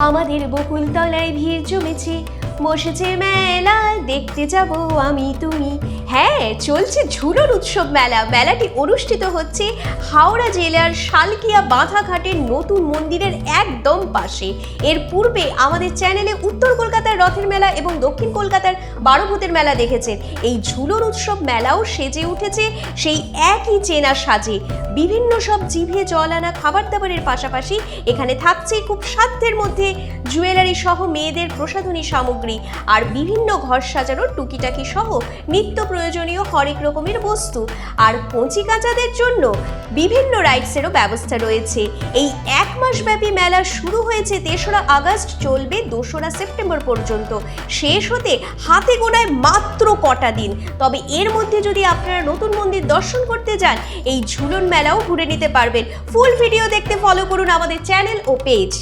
আমাদের বকুলতলায় ভিড় জমেছে, বসেছে মেলা, দেখতে যাব আমি তুমি। হ্যাঁ, চলছে ঝুলন উৎসব মেলা। মেলাটি অনুষ্ঠিত হচ্ছে হাওড়া জেলার শালকিয়া বাঁধাঘাটের নতুন মন্দিরের একদম পাশে। এর পূর্বে আমাদের চ্যানেলে উত্তর কলকাতার রথের মেলা এবং দক্ষিণ কলকাতার বারোভূতের মেলা দেখেছেন। এই ঝুলন উৎসব মেলাও সেজে উঠেছে সেই একই চেনা সাজে। বিভিন্ন সব জিভে জল আনা খাবার দাবারের পাশাপাশি এখানে থাকছে খুব সাধ্যের মধ্যে জুয়েলারি সহ মেয়েদের প্রসাধনী সামগ্রী আর বিভিন্ন ঘর সাজানোর টুকিটাকি সহ নিত্য প্রয়োজনীয় হরেক রকমের বস্তু। আর কচি কাঁচাদের জন্য বিভিন্ন রাইডসেরও ব্যবস্থা রয়েছে। এই এক মাস ব্যাপী মেলা শুরু হয়েছে ৩রা আগস্ট, চলবে ২রা সেপ্টেম্বর পর্যন্ত। শেষ হতে হাতে গোনায় মাত্র কটা দিন। তবে এর মধ্যে যদি আপনারা নতুন মন্দির দর্শন করতে যান, এই ঝুলন মেলাও ঘুরে নিতে পারবেন। ফুল ভিডিও দেখতে ফলো করুন আমাদের চ্যানেল ও পেজ।